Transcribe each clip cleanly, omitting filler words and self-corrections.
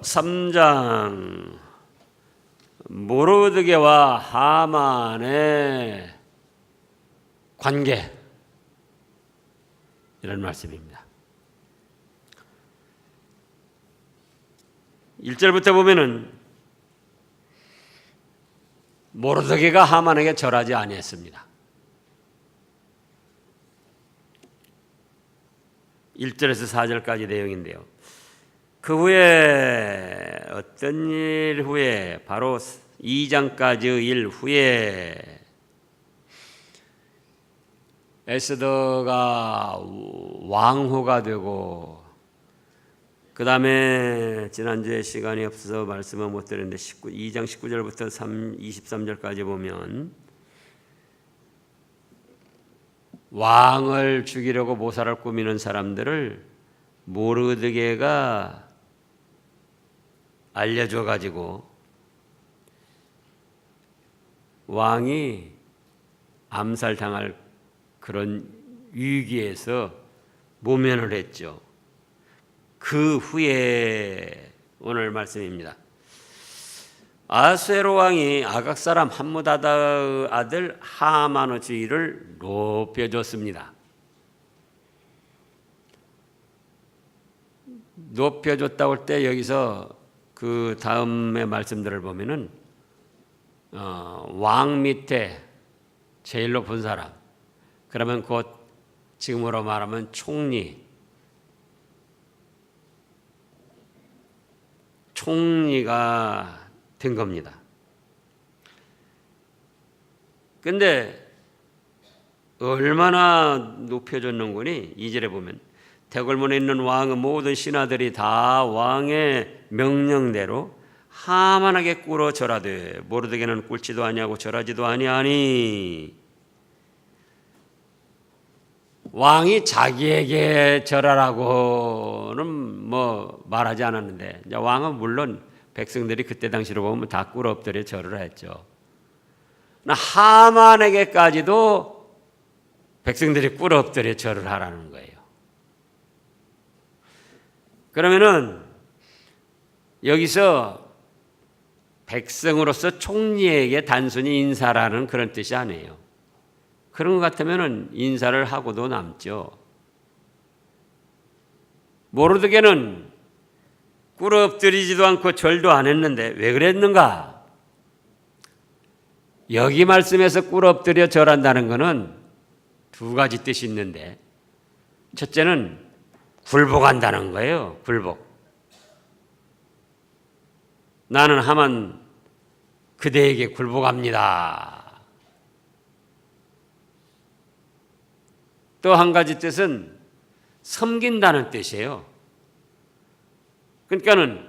3장 모르드게와 하만의 관계, 이런 말씀입니다. 1절부터 보면은 모르드게가 하만에게 절하지 아니했습니다. 1절에서 4절까지 내용인데요. 그 후에 어떤 일 후에 바로 2장까지의 일 후에 에스더가 왕후가 되고, 그 다음에 지난주에 시간이 없어서 말씀을 못 드렸는데 2장 19절부터 23절까지 보면 왕을 죽이려고 모사를 꾸미는 사람들을 모르드게가 알려줘 가지고 왕이 암살당할 그런 위기에서 모면을 했죠. 그 후에 오늘 말씀입니다. 아수에로 왕이 아각 사람 함무다다의 아들 하만의 지위를 높여줬습니다. 높여줬다고 할 때 여기서 그 다음의 말씀들을 보면은 왕 밑에 제일 높은 사람, 그러면 곧 지금으로 말하면 총리가 된 겁니다. 근데 얼마나 높여줬는구니? 2절에 보면 대궐문에 있는 왕의 모든 신하들이 다 왕의 명령대로 하만에게 꿇어 절하되 모르드게는 꿇지도 아니하고 절하지도 아니하니. 왕이 자기에게 절하라고는 뭐 말하지 않았는데, 왕은 물론 백성들이 그때 당시로 보면 다 꿇어 엎드려 절을 했죠. 하만에게까지도 백성들이 꿇어 엎드려 절을 하라는 거예요. 그러면은 여기서 백성으로서 총리에게 단순히 인사라는 그런 뜻이 아니에요. 그런 것 같으면 인사를 하고도 남죠. 모르드게는 꿇어 엎드리지도 않고 절도 안 했는데 왜 그랬는가? 여기 말씀에서 꿇어 엎드려 절한다는 것은 두 가지 뜻이 있는데, 첫째는 굴복한다는 거예요. 굴복. 나는 하만 그대에게 굴복합니다. 또 한 가지 뜻은 섬긴다는 뜻이에요. 그러니까는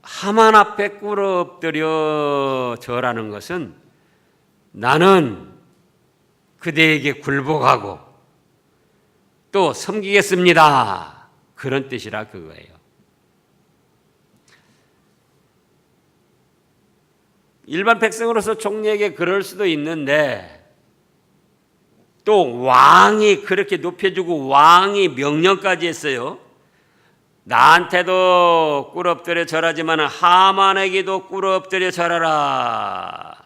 하만 앞에 꿇어 엎드려 절하는 것은 나는 그대에게 굴복하고 또 섬기겠습니다, 그런 뜻이라 그거예요. 일반 백성으로서 총리에게 그럴 수도 있는데, 또 왕이 그렇게 높여주고 왕이 명령까지 했어요. 나한테도 꿇어 엎드려 절하지만 하만에게도 꿇어 엎드려 절하라.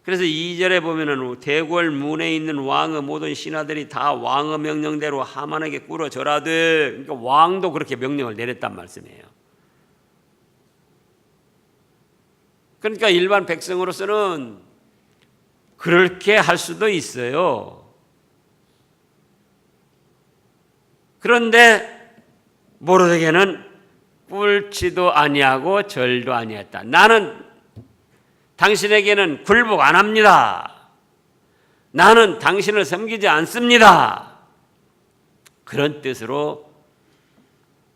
그래서 2절에 보면은 대궐 문에 있는 왕의 모든 신하들이 다 왕의 명령대로 하만에게 꿇어 절하되, 그러니까 왕도 그렇게 명령을 내렸단 말씀이에요. 그러니까 일반 백성으로서는 그렇게 할 수도 있어요. 그런데 모르드게는 꿇지도 아니하고 절도 아니했다. 나는 당신에게는 굴복 안 합니다. 나는 당신을 섬기지 않습니다. 그런 뜻으로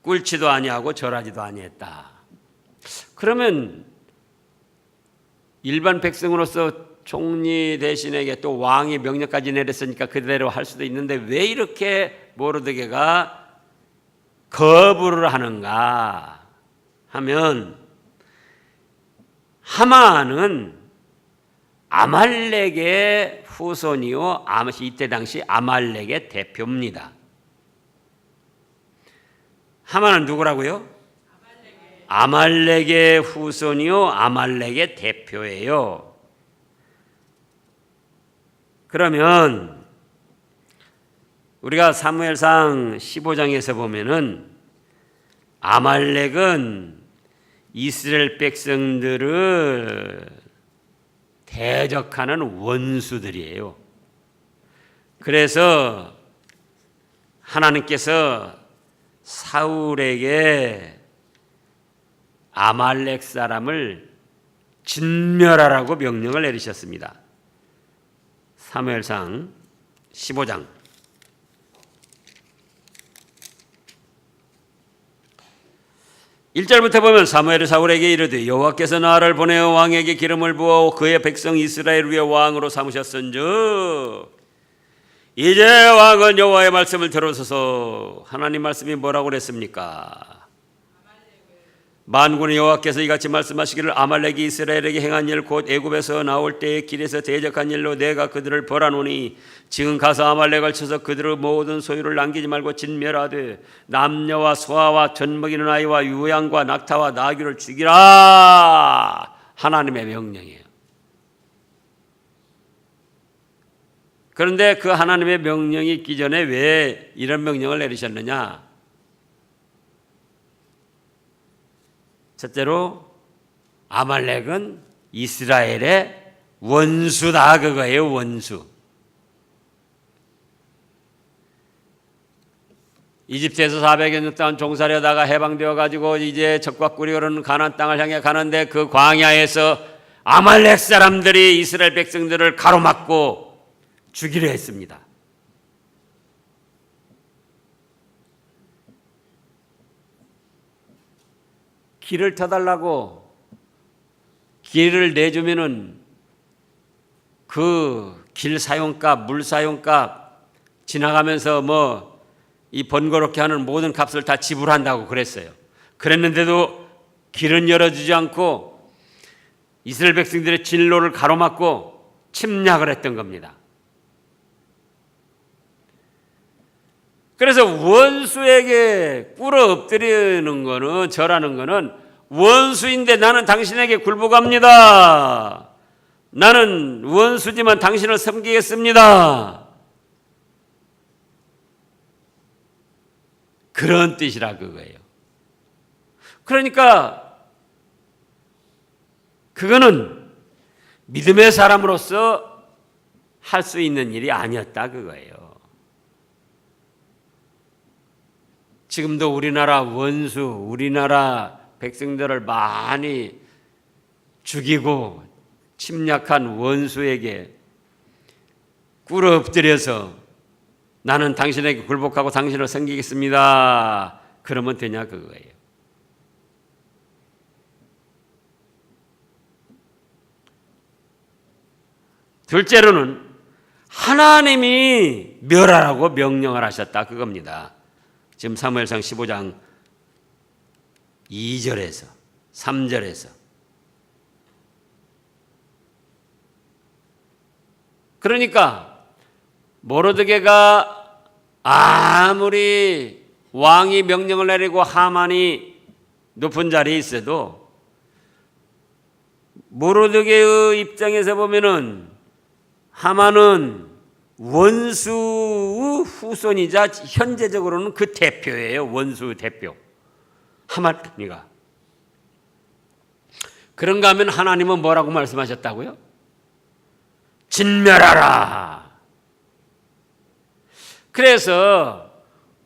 꿇지도 아니하고 절하지도 아니했다. 그러면 일반 백성으로서 총리 대신에게 또 왕이 명령까지 내렸으니까 그대로 할 수도 있는데 왜 이렇게 모르드게가 거부를 하는가 하면, 하만은 아말렉의 후손이요, 이때 당시 아말렉의 대표입니다. 하만은 누구라고요? 아말렉의 후손이요, 아말렉의 대표예요. 그러면 우리가 사무엘상 15장에서 보면은 아말렉은 이스라엘 백성들을 대적하는 원수들이에요. 그래서 하나님께서 사울에게 아말렉 사람을 진멸하라고 명령을 내리셨습니다. 사무엘상 15장 1절부터 보면 사무엘이 사울에게 이르되 여호와께서 나를 보내어 왕에게 기름을 부어 그의 백성 이스라엘 위에 왕으로 삼으셨은즉 이제 왕은 여호와의 말씀을 들으소서. 하나님 말씀이 뭐라고 그랬습니까? 만군의 여호와께서 이같이 말씀하시기를 아말렉이 이스라엘에게 행한 일 곧 애굽에서 나올 때에 길에서 대적한 일로 내가 그들을 벌하노니 지금 가서 아말렉을 쳐서 그들의 모든 소유를 남기지 말고 진멸하되 남녀와 소아와 젖먹이는 아이와 유양과 낙타와 나귀를 죽이라. 하나님의 명령이에요. 그런데 그 하나님의 명령이 있기 전에 왜 이런 명령을 내리셨느냐? 첫째로 아말렉은 이스라엘의 원수다, 그거예요. 원수. 이집트에서 400여 년 동안 종살이하다가 해방되어 가지고 이제 적과 꿀이 흐르는 가나안 땅을 향해 가는데 그 광야에서 아말렉 사람들이 이스라엘 백성들을 가로막고 죽이려 했습니다. 길을 터달라고 길을 내주면은 그 길 사용값, 물 사용값 지나가면서 뭐 이 번거롭게 하는 모든 값을 다 지불한다고 그랬어요. 그랬는데도 길은 열어주지 않고 이스라엘 백성들의 진로를 가로막고 침략을 했던 겁니다. 그래서 원수에게 꿇어 엎드리는 거는, 절하는 거는 원수인데 나는 당신에게 굴복합니다. 나는 원수지만 당신을 섬기겠습니다. 그런 뜻이라 그거예요. 그러니까 그거는 믿음의 사람으로서 할 수 있는 일이 아니었다 그거예요. 지금도 우리나라 원수, 우리나라 백성들을 많이 죽이고 침략한 원수에게 꿇어 엎드려서 나는 당신에게 굴복하고 당신을 섬기겠습니다. 그러면 되냐 그거예요. 둘째로는 하나님이 멸하라고 명령을 하셨다 그겁니다. 지금 사무엘상 15장 2절에서 3절에서 그러니까 모르드게가 아무리 왕이 명령을 내리고 하만이 높은 자리에 있어도 모르드게의 입장에서 보면은 하만은 원수의 후손이자 현재적으로는 그 대표예요. 원수 대표. 하만이가. 그런가 하면 하나님은 뭐라고 말씀하셨다고요? 진멸하라. 그래서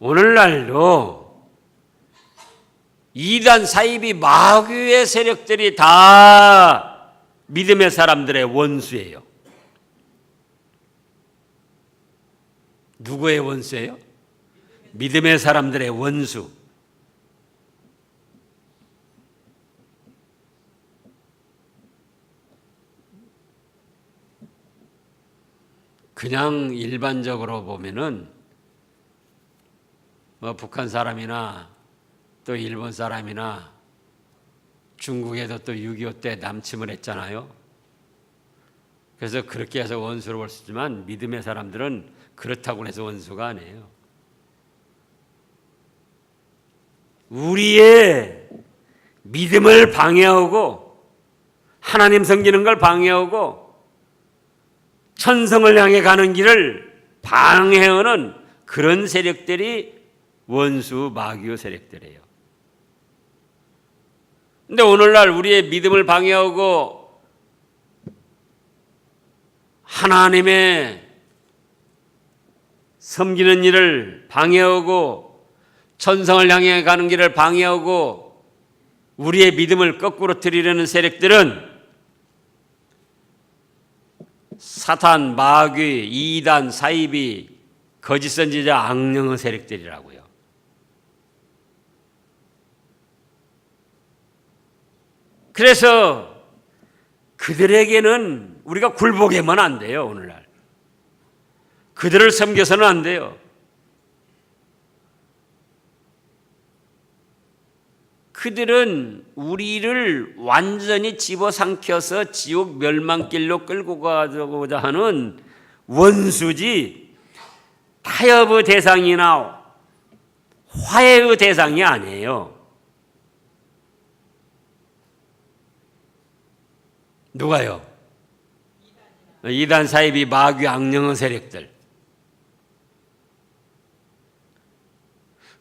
오늘날도 이단 사이비 마귀의 세력들이 다 믿음의 사람들의 원수예요. 누구의 원수예요? 믿음의 사람들의 원수. 그냥 일반적으로 보면은 뭐 북한 사람이나 또 일본 사람이나 중국에도 또 6.25 때 남침을 했잖아요. 그래서 그렇게 해서 원수로 볼 수 있지만 믿음의 사람들은 그렇다고 해서 원수가 아니에요. 우리의 믿음을 방해하고 하나님 섬기는 걸 방해하고 천성을 향해 가는 길을 방해하는 그런 세력들이 원수 마귀의 세력들이에요. 근데 오늘날 우리의 믿음을 방해하고 하나님의 섬기는 일을 방해하고 천성을 향해 가는 길을 방해하고 우리의 믿음을 거꾸로 들이려는 세력들은 사탄, 마귀, 이단, 사이비, 거짓 선지자, 악령의 세력들이라고요. 그래서 그들에게는 우리가 굴복하면 안 돼요. 오늘날 그들을 섬겨서는 안 돼요. 그들은 우리를 완전히 집어삼켜서 지옥 멸망길로 끌고 가고자 하는 원수지 타협의 대상이나 화해의 대상이 아니에요. 누가요? 이단, 사이비, 마귀, 악령의 세력들.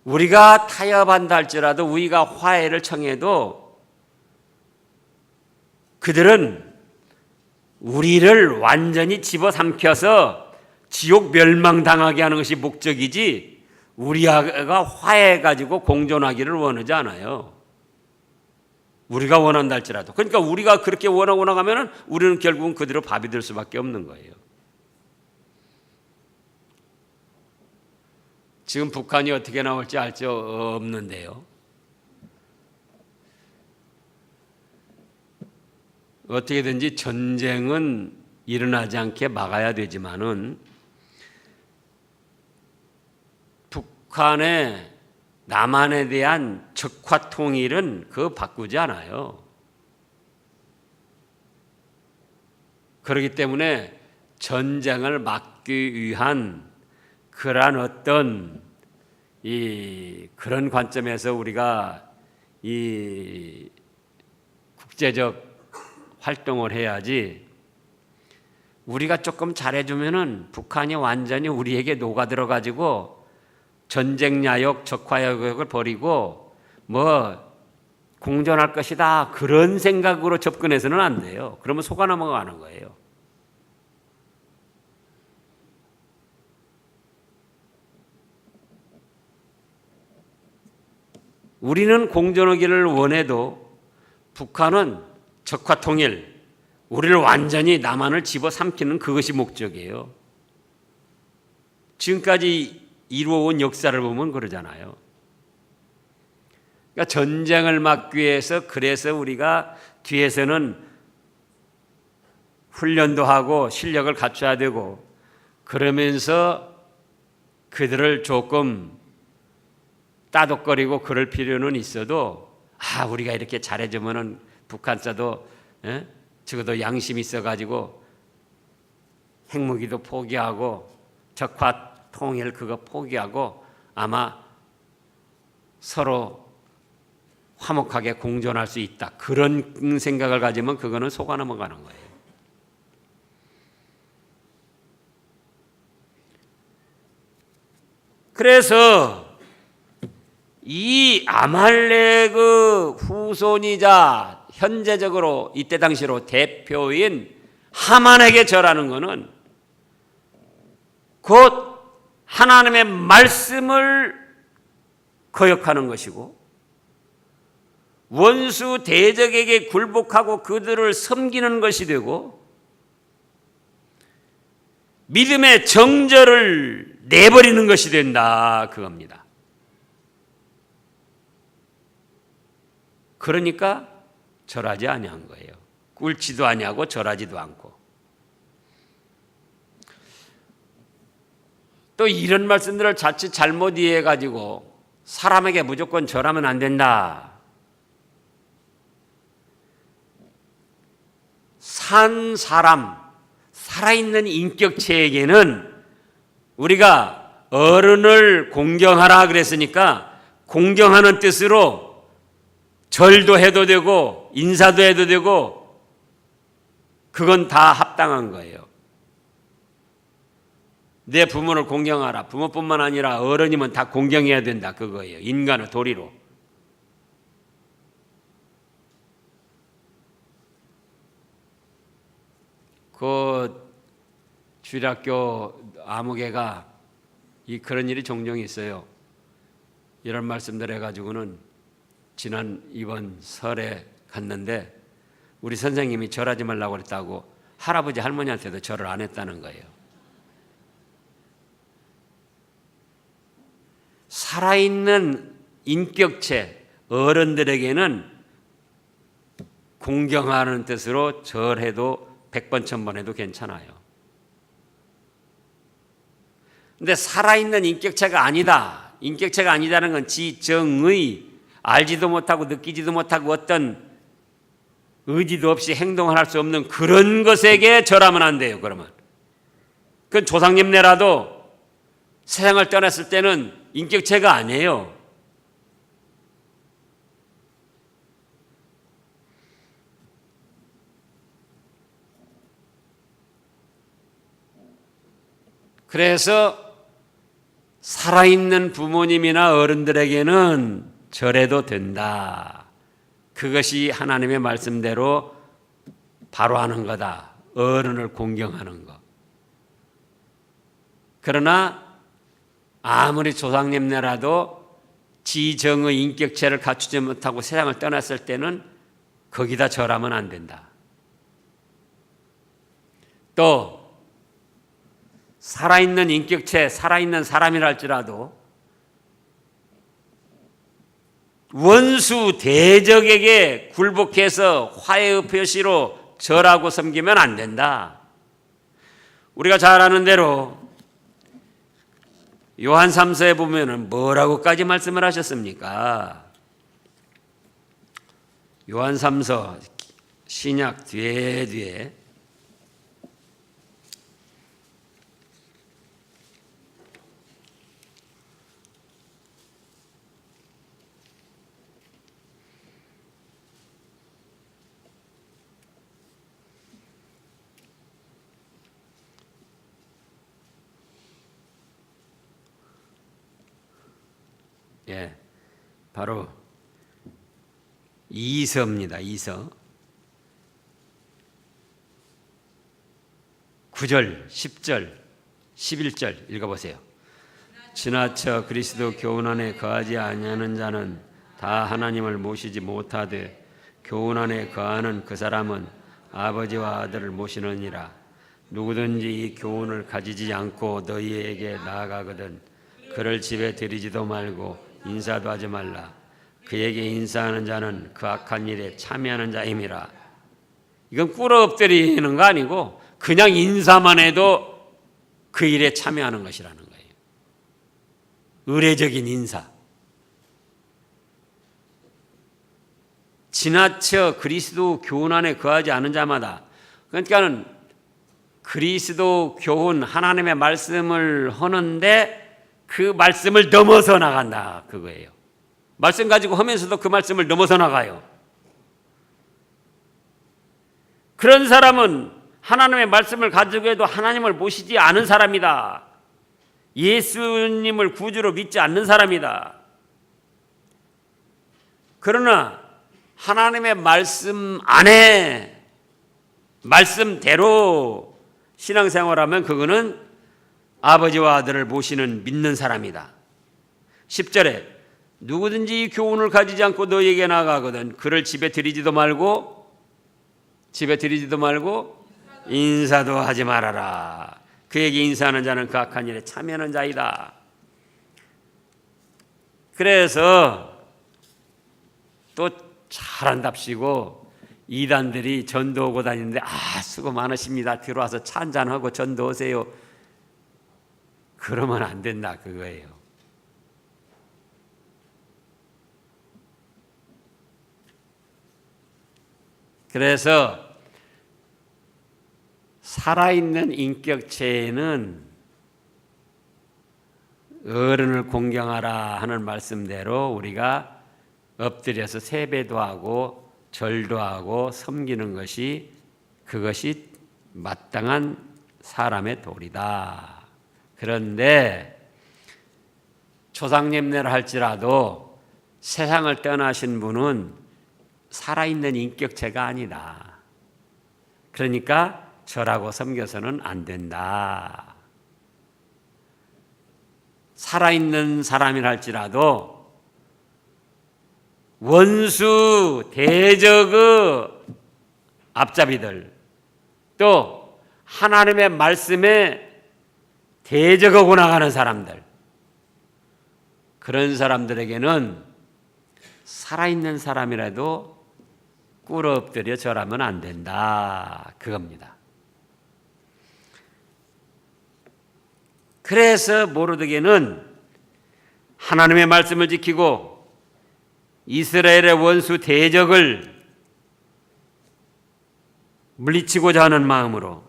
우리가 타협한다 할지라도 우리가 화해를 청해도 그들은 우리를 완전히 집어삼켜서 지옥 멸망당하게 하는 것이 목적이지 우리가 화해해가지고 공존하기를 원하지 않아요. 우리가 원한다 할지라도. 그러니까 우리가 그렇게 원하고 나가면 우리는 결국은 그대로 밥이 될 수밖에 없는 거예요. 지금 북한이 어떻게 나올지 알 수 없는데요. 어떻게든지 전쟁은 일어나지 않게 막아야 되지만은 북한의 남한에 대한 적화 통일은 그거 바꾸지 않아요. 그렇기 때문에 전쟁을 막기 위한 그러한 어떤 그런 관점에서 우리가 이 국제적 활동을 해야지 우리가 조금 잘해주면은 북한이 완전히 우리에게 녹아들어 가지고 전쟁 야욕, 적화 야욕을 버리고 뭐 공존할 것이다 그런 생각으로 접근해서는 안 돼요. 그러면 속아 넘어가는 거예요. 우리는 공존하기를 원해도 북한은 적화 통일, 우리를 완전히 남한을 집어삼키는 그것이 목적이에요. 지금까지 이루어온 역사를 보면 그러잖아요. 그러니까 전쟁을 막기 위해서 그래서 우리가 뒤에서는 훈련도 하고 실력을 갖춰야 되고 그러면서 그들을 조금 따독거리고 그럴 필요는 있어도 우리가 이렇게 잘해주면은 북한사도 적어도 양심이 있어가지고 핵무기도 포기하고 적화 통일 그거 포기하고 아마 서로 화목하게 공존할 수 있다. 그런 생각을 가지면 그거는 속아 넘어가는 거예요. 그래서 이 아말렉의 후손이자 현재적으로 이때 당시로 대표인 하만에게 절하는 것은 곧 하나님의 말씀을 거역하는 것이고 원수 대적에게 굴복하고 그들을 섬기는 것이 되고 믿음의 정절을 내버리는 것이 된다 그겁니다. 그러니까 절하지 아니한 거예요. 꿇지도 아니하고 절하지도 않고. 또 이런 말씀들을 자칫 잘못 이해해가지고 사람에게 무조건 절하면 안 된다. 산 사람, 살아있는 인격체에게는 우리가 어른을 공경하라 그랬으니까 공경하는 뜻으로 절도 해도 되고 인사도 해도 되고 그건 다 합당한 거예요. 내 부모를 공경하라. 부모뿐만 아니라 어른이면 다 공경해야 된다. 그거예요. 인간의 도리로. 그 주일학교 아무개가 그런 일이 종종 있어요. 이런 말씀들 해가지고는 이번 설에 갔는데 우리 선생님이 절하지 말라고 그랬다고 할아버지 할머니한테도 절을 안 했다는 거예요. 살아있는 인격체 어른들에게는 공경하는 뜻으로 절해도 100번 1000번 해도 괜찮아요. 근데 살아있는 인격체가 아니다. 인격체가 아니다는 건 지정의 알지도 못하고 느끼지도 못하고 어떤 의지도 없이 행동을 할 수 없는 그런 것에게 절하면 안 돼요. 그러면 그건 조상님네라도 세상을 떠났을 때는 인격체가 아니에요. 그래서 살아있는 부모님이나 어른들에게는 절해도 된다. 그것이 하나님의 말씀대로 바로 하는 거다. 어른을 공경하는 것. 그러나 아무리 조상님네라도 지정의 인격체를 갖추지 못하고 세상을 떠났을 때는 거기다 절하면 안 된다. 또 살아있는 인격체, 살아있는 사람이라 할지라도 원수 대적에게 굴복해서 화해의 표시로 절하고 섬기면 안 된다. 우리가 잘 아는 대로 요한 3서에 보면은 뭐라고까지 말씀을 하셨습니까? 요한 3서 신약 뒤에 바로 2서입니다. 2서 9절, 10절, 11절 읽어보세요. 지나쳐 그리스도 교훈 안에 거하지 아니하는 자는 다 하나님을 모시지 못하되 교훈 안에 거하는 그 사람은 아버지와 아들을 모시느니라. 누구든지 이 교훈을 가지지 않고 너희에게 나아가거든 그를 집에 들이지도 말고 인사도 하지 말라. 그에게 인사하는 자는 그 악한 일에 참여하는 자임이라. 이건 꿇어 엎드리는 거 아니고 그냥 인사만 해도 그 일에 참여하는 것이라는 거예요. 의례적인 인사. 지나쳐 그리스도 교훈 안에 거하지 않은 자마다, 그러니까는 그리스도 교훈 하나님의 말씀을 하는데 그 말씀을 넘어서 나간다 그거예요. 말씀 가지고 하면서도 그 말씀을 넘어서 나가요. 그런 사람은 하나님의 말씀을 가지고 해도 하나님을 모시지 않은 사람이다. 예수님을 구주로 믿지 않는 사람이다. 그러나 하나님의 말씀 안에 말씀대로 신앙생활하면 그거는 아버지와 아들을 모시는 믿는 사람이다. 10절에 누구든지 이 교훈을 가지지 않고 너에게 나가거든 그를 집에 들이지도 말고 인사도 하지 말아라. 그에게 인사하는 자는 그 악한 일에 참여하는 자이다. 그래서 또 잘한답시고 이단들이 전도 오고 다니는데 수고 많으십니다. 들어와서 차 한잔하고 전도 오세요. 그러면 안 된다 그거예요. 그래서 살아있는 인격체에는 어른을 공경하라 하는 말씀대로 우리가 엎드려서 세배도 하고 절도 하고 섬기는 것이 그것이 마땅한 사람의 도리다. 그런데 조상님네를 할지라도 세상을 떠나신 분은 살아있는 인격체가 아니다. 그러니까 절하고 섬겨서는 안 된다. 살아있는 사람이라 할지라도 원수, 대적의 앞잡이들, 또 하나님의 말씀에 대적하고 나가는 사람들, 그런 사람들에게는 살아있는 사람이라도 꿇어 엎드려 절하면 안 된다. 그겁니다. 그래서 모르드게는 하나님의 말씀을 지키고 이스라엘의 원수 대적을 물리치고자 하는 마음으로,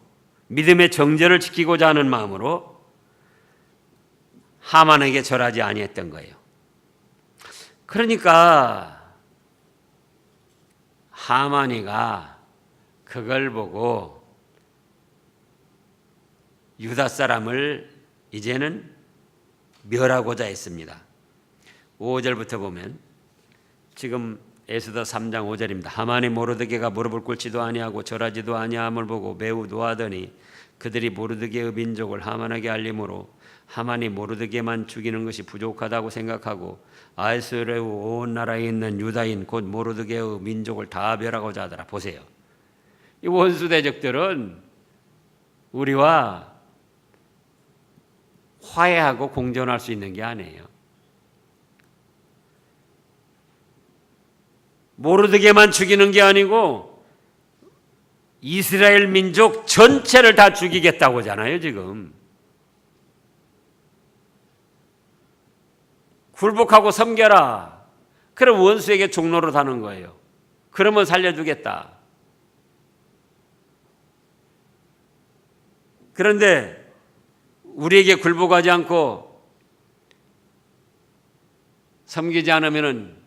믿음의 정절을 지키고자 하는 마음으로 하만에게 절하지 아니했던 거예요. 그러니까 하만이가 그걸 보고 유다 사람을 이제는 멸하고자 했습니다. 5절부터 보면, 지금 에스더 3장 5절입니다. 하만이 모르드게가 무릎을 꿇지도 아니하고 절하지도 아니함을 보고 매우 노하더니 그들이 모르드게의 민족을 하만에게 알림으로 하만이 모르드게만 죽이는 것이 부족하다고 생각하고 아하스웨로의 온 나라에 있는 유다인 곧 모르드게의 민족을 다 멸하고자 하더라. 보세요. 이 원수 대적들은 우리와 화해하고 공존할 수 있는 게 아니에요. 모르드게만 죽이는 게 아니고 이스라엘 민족 전체를 다 죽이겠다고 하잖아요, 지금. 굴복하고 섬겨라. 그럼 원수에게 종로로 다는 거예요. 그러면 살려주겠다. 그런데 우리에게 굴복하지 않고 섬기지 않으면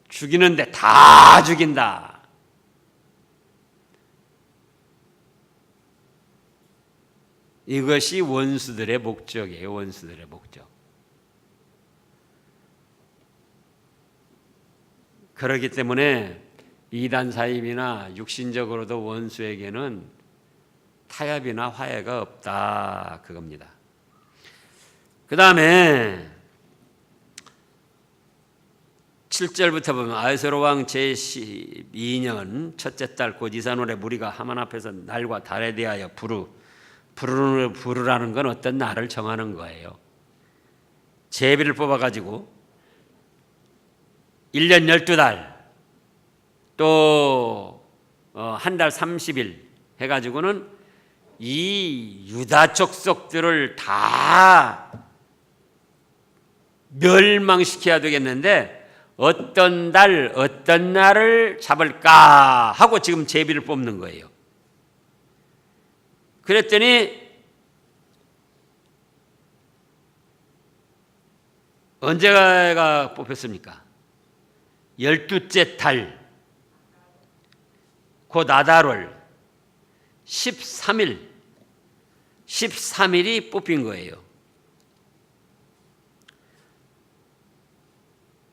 죽이는데 다 죽인다. 이것이 원수들의 목적이에요. 원수들의 목적. 그렇기 때문에 이단 사입이나 육신적으로도 원수에게는 타협이나 화해가 없다. 그겁니다. 그 다음에 7절부터 보면 아하스웨로 왕 제12년 첫째 달 곧 이산월에 무리가 하만 앞에서 날과 달에 대하여 부르라는 건 어떤 날을 정하는 거예요. 제비를 뽑아가지고 1년 12달 또 한 달 30일 해가지고는 이 유다 족속들을 다 멸망시켜야 되겠는데 어떤 달 어떤 날을 잡을까 하고 지금 제비를 뽑는 거예요. 그랬더니 언제가 뽑혔습니까? 12째 달 곧 아달월 13일이 뽑힌 거예요.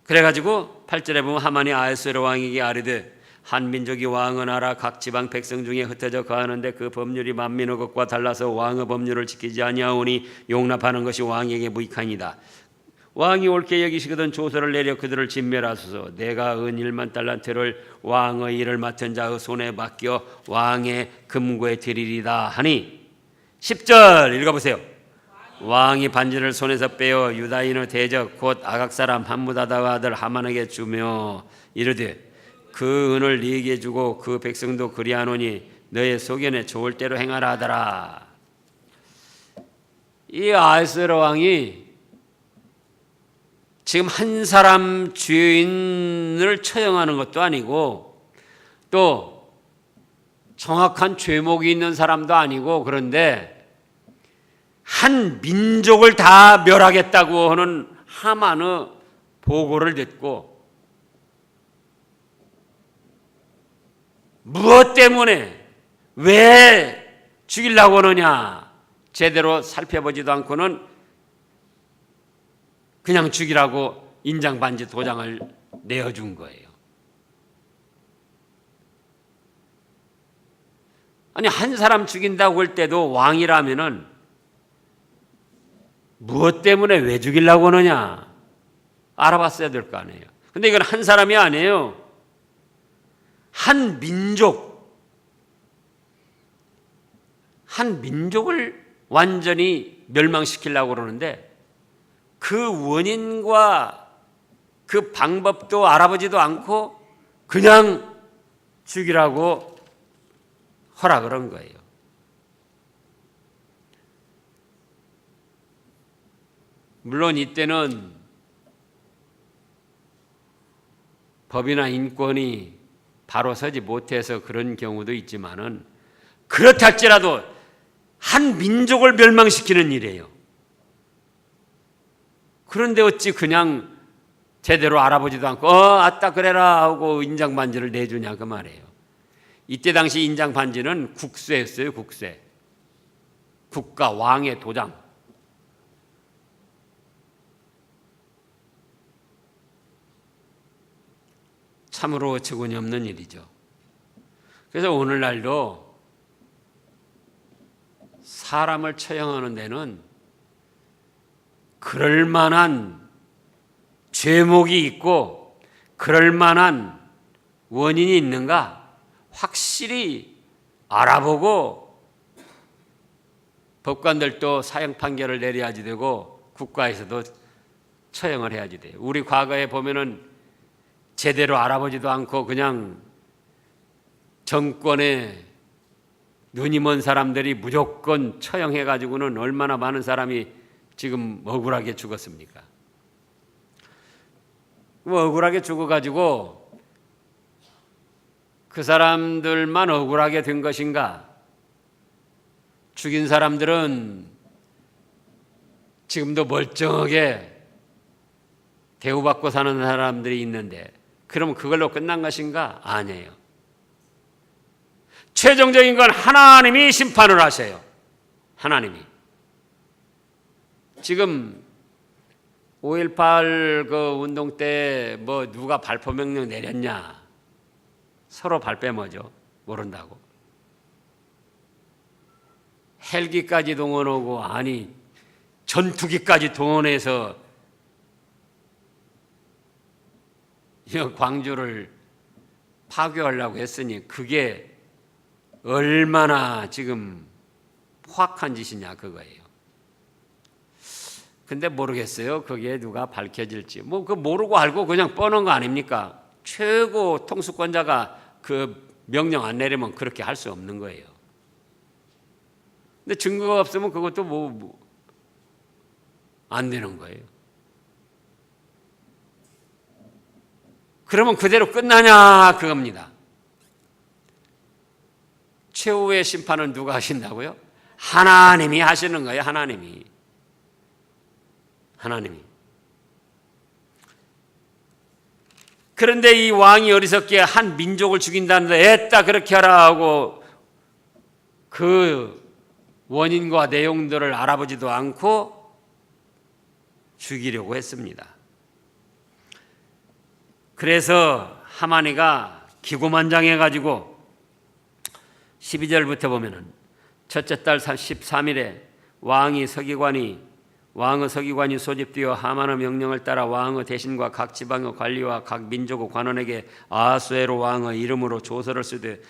그래가지고 8절에 보면 하만이 아하스웨로 왕에게 아뢰되 한 민족이 왕을 알아 각 지방 백성 중에 흩어져 거하는데 그 법률이 만민의 것과 달라서 왕의 법률을 지키지 아니하오니 용납하는 것이 왕에게 무익하니이다. 왕이 옳게 여기시거든 조서를 내려 그들을 진멸하소서. 내가 은 1만 달란트를 왕의 일을 맡은 자의 손에 맡겨 왕의 금고에 드리리다 하니 10절 읽어보세요. 왕이 반지를 손에서 빼어 유다인의 대적 곧 아각 사람 함무다다의 아들 하만에게 주며 이르되 그 은을 네게 주고 그 백성도 그리하노니 너의 소견에 좋을 대로 행하라 하더라. 이 아하스웨로 왕이 지금 한 사람 죄인을 처형하는 것도 아니고 또 정확한 죄목이 있는 사람도 아니고 그런데 한 민족을 다 멸하겠다고 하는 하만의 보고를 듣고 무엇 때문에 왜 죽이려고 하느냐 제대로 살펴보지도 않고는 그냥 죽이라고 인장반지 도장을 내어준 거예요. 아니 한 사람 죽인다고 할 때도 왕이라면은 무엇 때문에 왜 죽이려고 하느냐 알아봤어야 될 거 아니에요. 근데 이건 한 사람이 아니에요. 한 민족을 완전히 멸망시키려고 그러는데 그 원인과 그 방법도 알아보지도 않고 그냥 죽이라고 허락을 한 거예요. 물론 이때는 법이나 인권이 바로 서지 못해서 그런 경우도 있지만은 그렇다 할지라도 한 민족을 멸망시키는 일이에요. 그런데 어찌 그냥 제대로 알아보지도 않고 아따 그래라 하고 인장반지를 내주냐 그 말이에요. 이때 당시 인장반지는 국쇠였어요. 국쇠. 국가 왕의 도장. 참으로 어처구니 없는 일이죠. 그래서 오늘날도 사람을 처형하는 데는 그럴 만한 죄목이 있고 그럴 만한 원인이 있는가 확실히 알아보고 법관들도 사형 판결을 내려야지 되고 국가에서도 처형을 해야지 돼요. 우리 과거에 보면은 제대로 알아보지도 않고 그냥 정권에 눈이 먼 사람들이 무조건 처형해가지고는 얼마나 많은 사람이 지금 억울하게 죽었습니까? 억울하게 죽어가지고 그 사람들만 억울하게 된 것인가? 죽인 사람들은 지금도 멀쩡하게 대우받고 사는 사람들이 있는데 그러면 그걸로 끝난 것인가? 아니에요. 최종적인 건 하나님이 심판을 하셔요. 하나님이. 지금 5.18 그 운동 때 뭐 누가 발포 명령 내렸냐? 서로 발뺌하죠. 모른다고. 헬기까지 동원하고 아니 전투기까지 동원해서 광주를 파괴하려고 했으니 그게 얼마나 지금 포악한 짓이냐 그거예요. 근데 모르겠어요. 거기에 누가 밝혀질지. 뭐 그 모르고 알고 그냥 뻔한 거 아닙니까? 최고 통수권자가 그 명령 안 내리면 그렇게 할 수 없는 거예요. 근데 증거가 없으면 그것도 안 되는 거예요. 그러면 그대로 끝나냐 그겁니다. 최후의 심판은 누가 하신다고요? 하나님이 하시는 거예요. 하나님이. 그런데 이 왕이 어리석게 한 민족을 죽인다는데 애따 그렇게 하라 하고 그 원인과 내용들을 알아보지도 않고 죽이려고 했습니다. 그래서 하만이가 기고만장해가지고 12절부터 보면은 첫째 달 13일에 왕의 서기관이 소집되어 하만의 명령을 따라 왕의 대신과 각 지방의 관리와 각 민족의 관원에게 아수에로 왕의 이름으로 조서를 쓰되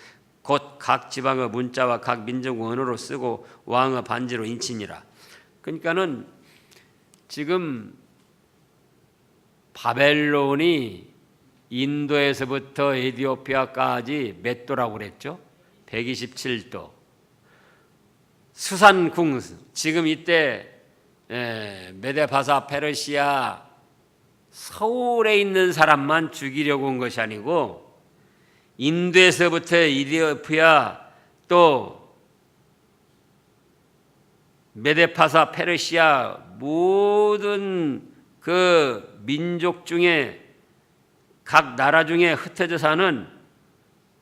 곧 각 지방의 문자와 각 민족의 언어로 쓰고 왕의 반지로 인치니라. 그러니까는 지금 바벨론이 인도에서부터 에티오피아까지 몇 도라고 그랬죠? 127도. 수산궁, 지금 이때 메데바사 페르시아 서울에 있는 사람만 죽이려고 온 것이 아니고 인도에서부터 에티오피아 또 메데파사, 페르시아 모든 그 민족 중에 각 나라 중에 흩어져 사는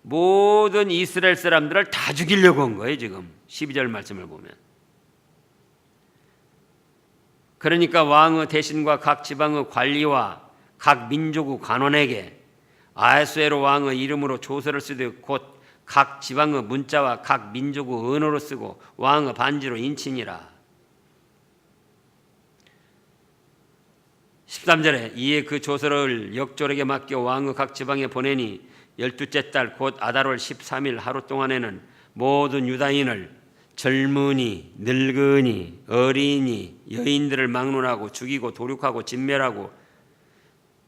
모든 이스라엘 사람들을 다 죽이려고 한 거예요. 지금 12절 말씀을 보면. 그러니까 왕의 대신과 각 지방의 관리와 각 민족의 관원에게 아하수에로 왕의 이름으로 조서를 쓰되 곧 각 지방의 문자와 각 민족의 언어로 쓰고 왕의 반지로 인치니라. 13절에 이에 그 조서를 역졸에게 맡겨 왕의 각 지방에 보내니 12째 달 곧 아달월 13일 하루 동안에는 모든 유다인을 젊은이, 늙은이, 어린이, 여인들을 막론하고 죽이고 도륙하고 진멸하고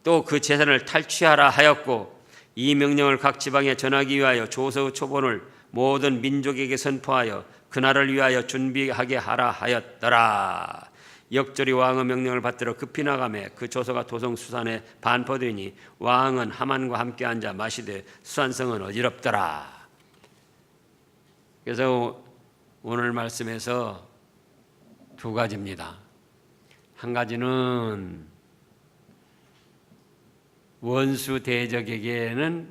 또 그 재산을 탈취하라 하였고 이 명령을 각 지방에 전하기 위하여 조서의 초본을 모든 민족에게 선포하여 그날을 위하여 준비하게 하라 하였더라. 역절이 왕의 명령을 받들어 급히 나가매 그 조서가 도성 수산에 반포되니 왕은 하만과 함께 앉아 마시되 수산성은 어지럽더라. 그래서 오늘 말씀에서 두 가지입니다. 한 가지는 원수 대적에게는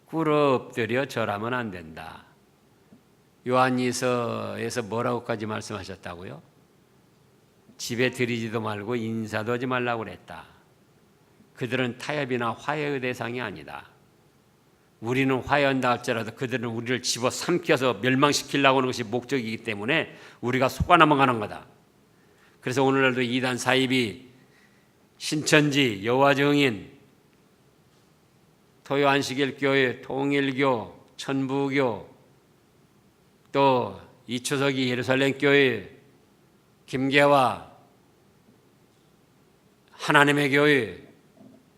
꿇어 엎드려 절하면 안 된다. 요한일서에서 뭐라고까지 말씀하셨다고요? 집에 들이지도 말고 인사도 하지 말라고 그랬다. 그들은 타협이나 화해의 대상이 아니다. 우리는 화해한다 할지라도 그들은 우리를 집어삼켜서 멸망시키려고 하는 것이 목적이기 때문에 우리가 속아 넘어가는 거다. 그래서 오늘날도 이단 사입이 신천지, 여호와증인, 토요 안식일교회, 통일교, 천부교, 또 이초석이 예루살렘교회, 김계화, 하나님의 교회,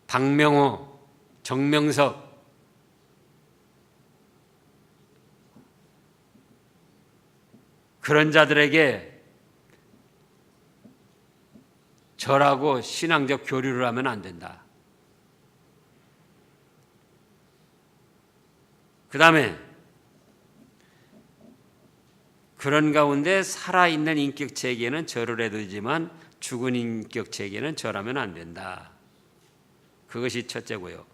박명호, 정명석, 그런 자들에게 절하고 신앙적 교류를 하면 안 된다. 그 다음에 그런 가운데 살아있는 인격체에게는 절을 해도 되지만 죽은 인격체에게는 절하면 안 된다. 그것이 첫째고요.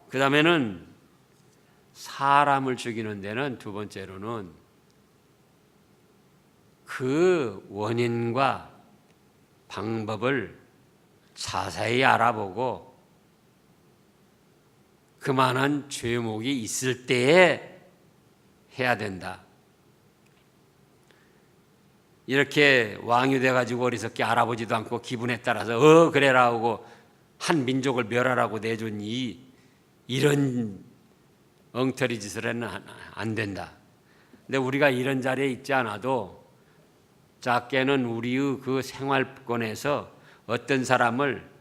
그 다음에는 사람을 죽이는 데는 두 번째로는 그 원인과 방법을 자세히 알아보고 그만한 죄목이 있을 때에 해야 된다. 이렇게 왕이 돼가지고 어리석게 알아보지도 않고 기분에 따라서 그래라 하고 한 민족을 멸하라고 내준 이런 엉터리 짓을 해는 안 된다. 근데 우리가 이런 자리에 있지 않아도 작게는 우리의 그 생활권에서 어떤 사람을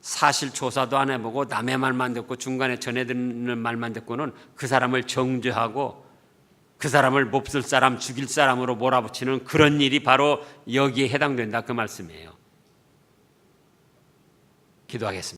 사실 조사도 안 해보고 남의 말만 듣고 중간에 전해 듣는 말만 듣고는 그 사람을 정죄하고 그 사람을 몹쓸 사람, 죽일 사람으로 몰아붙이는 그런 일이 바로 여기에 해당된다 그 말씀이에요. 기도하겠습니다.